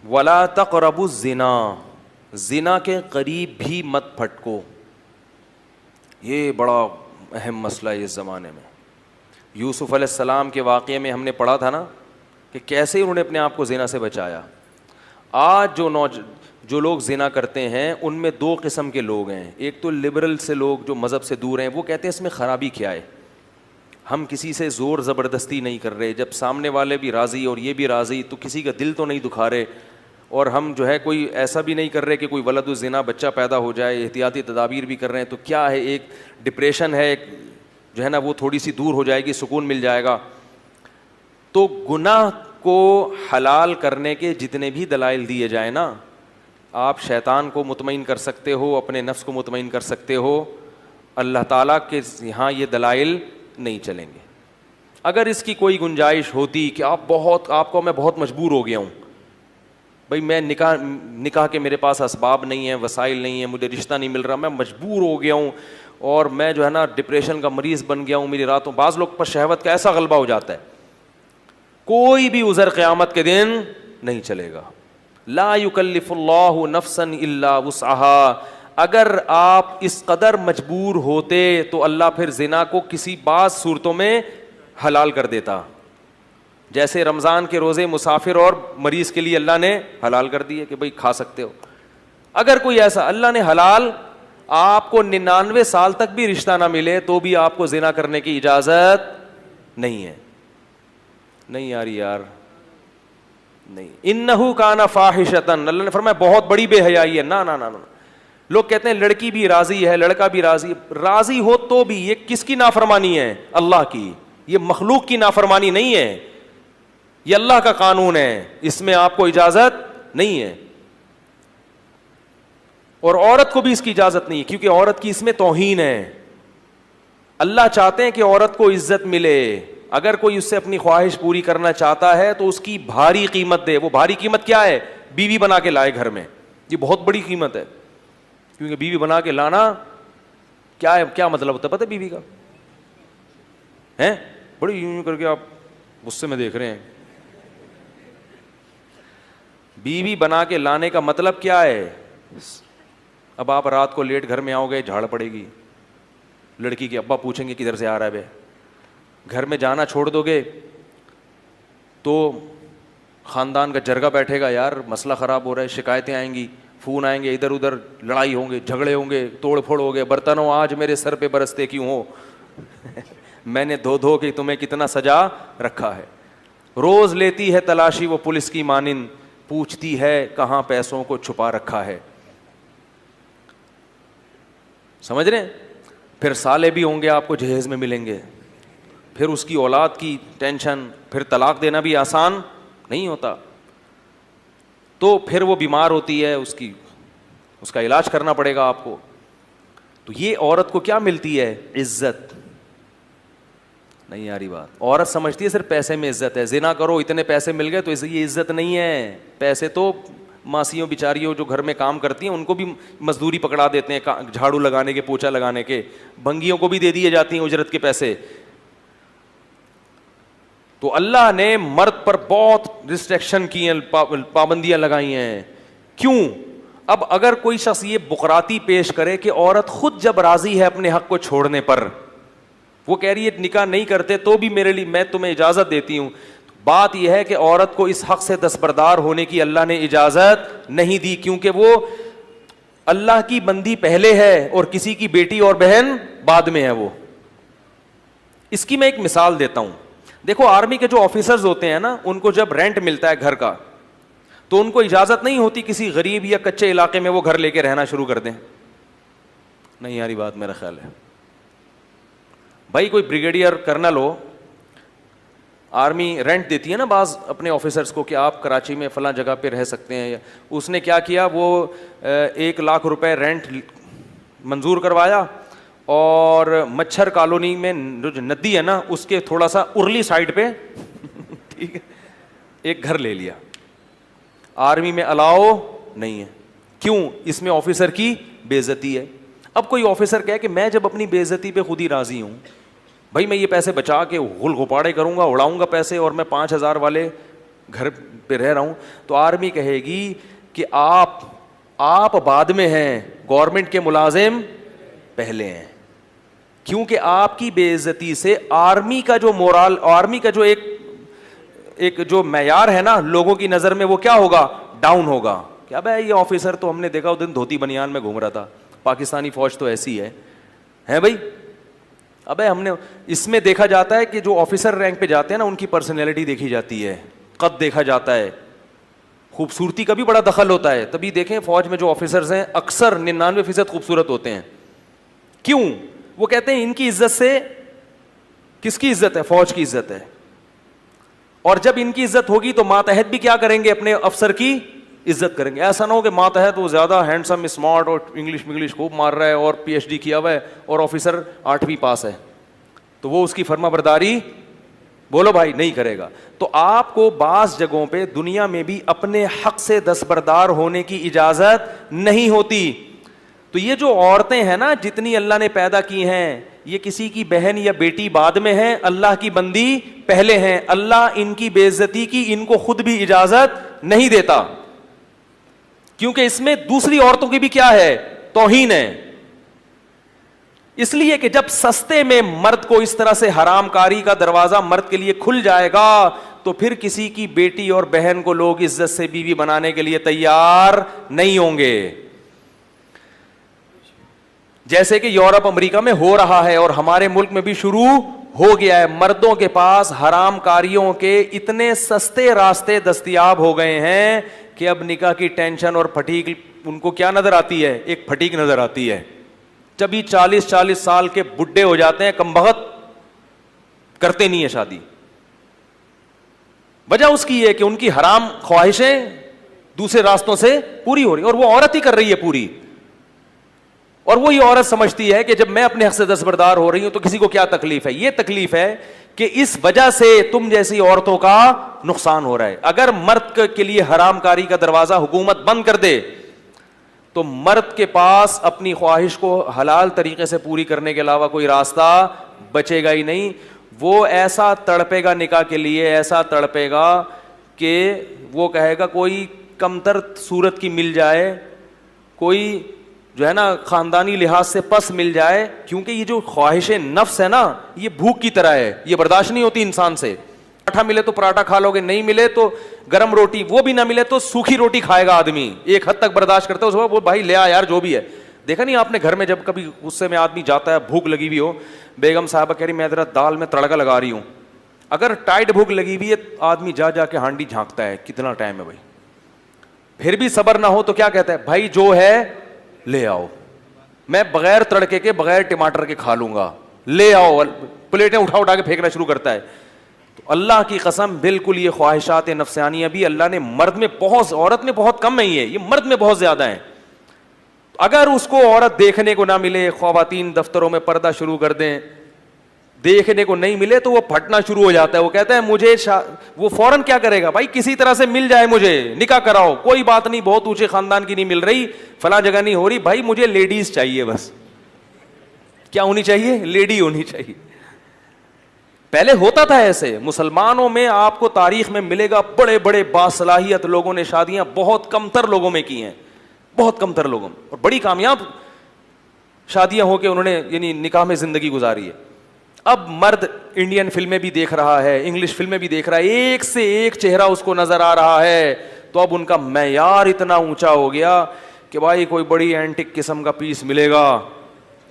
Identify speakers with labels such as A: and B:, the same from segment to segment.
A: ولا تقربوا الزنا, زنا کے قریب بھی مت پھٹکو. یہ بڑا اہم مسئلہ ہے اس زمانے میں. یوسف علیہ السلام کے واقعے میں ہم نے پڑھا تھا نا کہ کیسے انہوں نے اپنے آپ کو زنا سے بچایا. آج جو لوگ زنا کرتے ہیں ان میں دو قسم کے لوگ ہیں. ایک تو لبرل سے لوگ جو مذہب سے دور ہیں, وہ کہتے ہیں اس میں خرابی کیا ہے, ہم کسی سے زور زبردستی نہیں کر رہے, جب سامنے والے بھی راضی اور یہ بھی راضی تو کسی کا دل تو نہیں دکھا رہے, اور ہم جو ہے کوئی ایسا بھی نہیں کر رہے کہ کوئی ولد الزنا بچہ پیدا ہو جائے, احتیاطی تدابیر بھی کر رہے ہیں. تو کیا ہے, ایک ڈپریشن ہے, ایک جو ہے نا وہ تھوڑی سی دور ہو جائے گی, سکون مل جائے گا. تو گناہ کو حلال کرنے کے جتنے بھی دلائل دیے جائیں نا, آپ شیطان کو مطمئن کر سکتے ہو, اپنے نفس کو مطمئن کر سکتے ہو, اللہ تعالیٰ کے یہاں یہ دلائل نہیں چلیں گے. اگر اس کی کوئی گنجائش ہوتی کہ آپ کو میں بہت مجبور ہو گیا ہوں, بھائی میں نکاح کے میرے پاس اسباب نہیں ہیں, وسائل نہیں ہیں, مجھے رشتہ نہیں مل رہا, میں مجبور ہو گیا ہوں اور میں جو ہے نا ڈپریشن کا مریض بن گیا ہوں, میری راتوں, بعض لوگ پر شہوت کا ایسا غلبہ ہو جاتا ہے, کوئی بھی عذر قیامت کے دن نہیں چلے گا. لا یکلف اللہ نفسا الا وسعها. اگر آپ اس قدر مجبور ہوتے تو اللہ پھر زنا کو کسی بعض صورتوں میں حلال کر دیتا, جیسے رمضان کے روزے مسافر اور مریض کے لیے اللہ نے حلال کر دیے کہ بھائی کھا سکتے ہو. اگر کوئی ایسا اللہ نے حلال, آپ کو 99 سال تک بھی رشتہ نہ ملے تو بھی آپ کو زنا کرنے کی اجازت نہیں ہے. نہیں یار نہیں. انہو کان فاحشۃ, اللہ نے فرمایا بہت بڑی بے حیائی ہے. نہ لوگ کہتے ہیں لڑکی بھی راضی ہے, لڑکا بھی راضی ہو تو بھی یہ کس کی نافرمانی ہے؟ اللہ کی. یہ مخلوق کی نافرمانی نہیں ہے, یہ اللہ کا قانون ہے, اس میں آپ کو اجازت نہیں ہے. اور عورت کو بھی اس کی اجازت نہیں ہے, کیونکہ عورت کی اس میں توہین ہے. اللہ چاہتے ہیں کہ عورت کو عزت ملے. اگر کوئی اس سے اپنی خواہش پوری کرنا چاہتا ہے تو اس کی بھاری قیمت دے. وہ بھاری قیمت کیا ہے؟ بیوی بنا کے لائے گھر میں. یہ بہت بڑی قیمت ہے, کیونکہ بیوی بنا کے لانا کیا ہے, کیا مطلب ہوتا ہے پتہ ہے بیوی کا؟ ہیں بڑی یوں کر کے آپ غصے میں دیکھ رہے ہیں. بیوی بنا کے لانے کا مطلب کیا ہے؟ اب آپ رات کو لیٹ گھر میں آؤ گے, جھاڑ پڑے گی, لڑکی کے ابا پوچھیں گے کدھر سے آ رہا ہے بے. گھر میں جانا چھوڑ دو گے تو خاندان کا جرگہ بیٹھے گا, یار مسئلہ خراب ہو رہا ہے, شکایتیں آئیں گی, فون آئیں گے, ادھر ادھر لڑائی ہوں گے, جھگڑے ہوں گے, توڑ پھوڑ ہو گے, برتنوں آج میرے سر پہ برستے کیوں ہو, میں نے دھو کے تمہیں کتنا سجا رکھا ہے. روز لیتی ہے تلاشی وہ پولیس کی مانند, پوچھتی ہے کہاں پیسوں کو چھپا رکھا ہے. سمجھ رہے ہیں؟ پھر سالے بھی ہوں گے آپ کو جہیز میں ملیں گے, پھر اس کی اولاد کی ٹینشن, پھر طلاق دینا بھی آسان نہیں ہوتا. تو پھر وہ بیمار ہوتی ہے, اس کا علاج کرنا پڑے گا آپ کو. تو یہ عورت کو کیا ملتی ہے؟ عزت. نہیں آ رہی بات؟ عورت سمجھتی ہے صرف پیسے میں عزت ہے, زنا کرو اتنے پیسے مل گئے تو یہ عزت نہیں ہے. پیسے تو ماسیوں بیچاریوں جو گھر میں کام کرتی ہیں ان کو بھی مزدوری پکڑا دیتے ہیں, جھاڑو لگانے کے, پوچھا لگانے کے, بھنگیوں کو بھی دے دیے جاتی ہیں اجرت کے پیسے. تو اللہ نے مرد پر بہت ریسٹرکشن کی ہیں, پابندیاں لگائی ہیں. کیوں؟ اب اگر کوئی شخص یہ بقراتی پیش کرے کہ عورت خود جب راضی ہے اپنے حق کو چھوڑنے پر, وہ کہہ رہی ہے نکاح نہیں کرتے تو بھی میرے لیے میں تمہیں اجازت دیتی ہوں, بات یہ ہے کہ عورت کو اس حق سے دستبردار ہونے کی اللہ نے اجازت نہیں دی, کیونکہ وہ اللہ کی بندی پہلے ہے اور کسی کی بیٹی اور بہن بعد میں ہے. وہ اس کی میں ایک مثال دیتا ہوں. دیکھو آرمی کے جو آفیسرز ہوتے ہیں نا, ان کو جب رینٹ ملتا ہے گھر کا تو ان کو اجازت نہیں ہوتی کسی غریب یا کچے علاقے میں وہ گھر لے کے رہنا شروع کر دیں. نہیں یاری بات میرا خیال ہے. بھائی کوئی بریگیڈیئر کرنل ہو, آرمی رینٹ دیتی ہے نا بعض اپنے آفیسرز کو کہ آپ کراچی میں فلاں جگہ پہ رہ سکتے ہیں. اس نے کیا کیا, وہ 1,00,000 روپے رینٹ منظور کروایا اور مچھر کالونی میں جو ندی ہے نا اس کے تھوڑا سا ارلی سائڈ پہ ٹھیک ہے ایک گھر لے لیا. آرمی میں الاؤ نہیں ہے. کیوں؟ اس میں آفیسر کی بے عزتی ہے. اب کوئی آفیسر کہے کہ میں جب اپنی بے عزتی پہ خود ہی راضی ہوں, بھائی میں یہ پیسے بچا کے غل غپاڑے کروں گا, اڑاؤں گا پیسے, اور میں 5,000 والے گھر پہ رہ رہا ہوں تو آرمی کہے گی کہ آپ بعد میں ہیں, گورنمنٹ کے ملازم پہلے ہیں, کیونکہ آپ کی بے عزتی سے آرمی کا جو مورال, آرمی کا جو ایک جو معیار ہے نا لوگوں کی نظر میں, وہ کیا ہوگا, ڈاؤن ہوگا. کیا بھائی یہ آفیسر تو ہم نے دیکھا اس دن دھوتی بنیان میں گھوم رہا تھا, پاکستانی فوج تو ایسی ہے بھائی. ابے ہم نے اس میں دیکھا جاتا ہے کہ جو آفیسر رینک پہ جاتے ہیں نا ان کی پرسنالٹی دیکھی جاتی ہے, قد دیکھا جاتا ہے, خوبصورتی کا بھی بڑا دخل ہوتا ہے. تبھی دیکھیں فوج میں جو آفیسرز ہیں اکثر 99% خوبصورت ہوتے ہیں. کیوں؟ وہ کہتے ہیں ان کی عزت سے, کس کی عزت ہے, فوج کی عزت ہے. اور جب ان کی عزت ہوگی تو ماتحت بھی کیا کریں گے, اپنے افسر کی عزت کریں گے. ایسا نہ ہو کہ ماتحت وہ زیادہ ہینڈسم اسمارٹ اور انگلش خوب مار رہا ہے اور PhD کیا ہوا ہے اور آفیسر 8ویں پاس ہے, تو وہ اس کی فرما برداری بولو بھائی نہیں کرے گا. تو آپ کو بعض جگہوں پہ دنیا میں بھی اپنے حق سے دستبردار ہونے کی اجازت نہیں ہوتی. تو یہ جو عورتیں ہیں نا جتنی اللہ نے پیدا کی ہیں, یہ کسی کی بہن یا بیٹی بعد میں ہے, اللہ کی بندی پہلے ہیں. اللہ ان کی بے عزتی کی ان کو خود بھی اجازت نہیں دیتا, کیونکہ اس میں دوسری عورتوں کی بھی کیا ہے, توہین ہے. اس لیے کہ جب سستے میں مرد کو اس طرح سے حرام کاری کا دروازہ مرد کے لیے کھل جائے گا تو پھر کسی کی بیٹی اور بہن کو لوگ عزت سے بیوی بنانے کے لیے تیار نہیں ہوں گے. جیسے کہ یورپ امریکہ میں ہو رہا ہے اور ہمارے ملک میں بھی شروع ہو گیا ہے. مردوں کے پاس حرام کاریوں کے اتنے سستے راستے دستیاب ہو گئے ہیں کہ اب نکاح کی ٹینشن اور پھٹیک ان کو کیا نظر آتی ہے, ایک پھٹیک نظر آتی ہے. جبھی 40 سال کے بڈھے ہو جاتے ہیں کمبخت, کرتے نہیں ہے شادی. وجہ اس کی ہے کہ ان کی حرام خواہشیں دوسرے راستوں سے پوری ہو رہی, اور وہ عورت ہی کر رہی ہے پوری. اور وہی عورت سمجھتی ہے کہ جب میں اپنے حق سے دستبردار ہو رہی ہوں تو کسی کو کیا تکلیف ہے. یہ تکلیف ہے کہ اس وجہ سے تم جیسی عورتوں کا نقصان ہو رہا ہے. اگر مرد کے لیے حرام کاری کا دروازہ حکومت بند کر دے تو مرد کے پاس اپنی خواہش کو حلال طریقے سے پوری کرنے کے علاوہ کوئی راستہ بچے گا ہی نہیں. وہ ایسا تڑپے گا نکاح کے لیے, ایسا تڑپے گا کہ وہ کہے گا کوئی کمتر صورت کی مل جائے, کوئی جو ہے نا خاندانی لحاظ سے پس مل جائے, کیونکہ یہ جو خواہش نفس ہے نا یہ بھوک کی طرح ہے, یہ برداشت نہیں ہوتی انسان سے. پراٹھا ملے تو پراٹھا کھا لو گے, نہیں ملے تو گرم روٹی, وہ بھی نہ ملے تو سوکھی روٹی کھائے گا آدمی. ایک حد تک برداشت کرتا ہے, اس کو بھائی لے آ یار جو بھی ہے. دیکھا نہیں آپ نے گھر میں جب کبھی غصے میں آدمی جاتا ہے, بھوک لگی ہوئی ہو, بیگم صاحبہ کہہ رہی میں ذرا دال میں تڑکا لگا رہی ہوں, اگر ٹائٹ بھوک لگی ہوئی ہے آدمی جا کے ہانڈی جھانکتا ہے کتنا ٹائم ہے بھائی, پھر بھی صبر نہ ہو تو کیا کہتا ہے, بھائی جو ہے لے آؤ, میں بغیر تڑکے کے بغیر ٹماٹر کے کھا لوں گا, لے آؤ. پلیٹیں اٹھا کے پھینکنا شروع کرتا ہے. تو اللہ کی قسم بالکل یہ خواہشات نفسانیہ بھی اللہ نے مرد میں بہت, عورت میں بہت کم نہیں ہے, یہ مرد میں بہت زیادہ ہیں. اگر اس کو عورت دیکھنے کو نہ ملے, خواتین دفتروں میں پردہ شروع کر دیں, دیکھنے کو نہیں ملے تو وہ پھٹنا شروع ہو جاتا ہے. وہ کہتا ہے مجھے وہ فوراً کیا کرے گا, بھائی کسی طرح سے مل جائے, مجھے نکاح کراؤ, کوئی بات نہیں بہت اونچے خاندان کی نہیں مل رہی, فلاں جگہ نہیں ہو رہی, بھائی مجھے لیڈیز چاہیے بس. کیا ہونی چاہیے, لیڈی ہونی چاہیے. پہلے ہوتا تھا ایسے. مسلمانوں میں آپ کو تاریخ میں ملے گا بڑے بڑے باصلاحیت لوگوں نے شادیاں بہت کم تر لوگوں میں کی ہیں, بہت کم تر لوگوں میں, اور بڑی کامیاب شادیاں ہو کے انہوں نے یعنی نکاح میں زندگی گزاری ہے. اب مرد انڈین فلمیں بھی دیکھ رہا ہے, انگلش فلمیں بھی دیکھ رہا ہے, ایک سے ایک چہرہ اس کو نظر آ رہا ہے, تو اب ان کا معیار اتنا اونچا ہو گیا کہ بھائی کوئی بڑی اینٹک قسم کا پیس ملے گا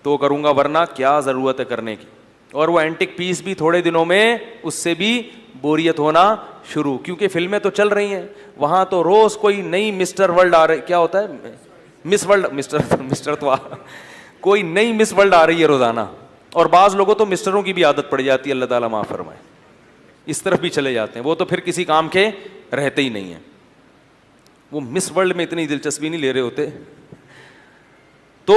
A: تو کروں گا, ورنہ کیا ضرورت ہے کرنے کی. اور وہ اینٹک پیس بھی تھوڑے دنوں میں اس سے بھی بوریت ہونا شروع, کیونکہ فلمیں تو چل رہی ہیں وہاں, تو روز کوئی نئی مسٹر ورلڈ آ رہی, کیا ہوتا ہے مس ورلڈ, مسٹر تو کوئی نئی مس ورلڈ آ رہی ہے روزانہ. اور بعض لوگوں تو مسٹروں کی بھی عادت پڑ جاتی ہے, اللہ تعالیٰ معاف فرمائے, اس طرف بھی چلے جاتے ہیں, وہ تو پھر کسی کام کے رہتے ہی نہیں ہیں, وہ مس ورلڈ میں اتنی دلچسپی نہیں لے رہے ہوتے. تو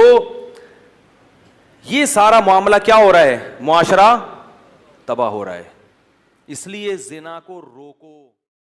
A: یہ سارا معاملہ کیا ہو رہا ہے, معاشرہ تباہ ہو رہا ہے. اس لیے زنا کو روکو.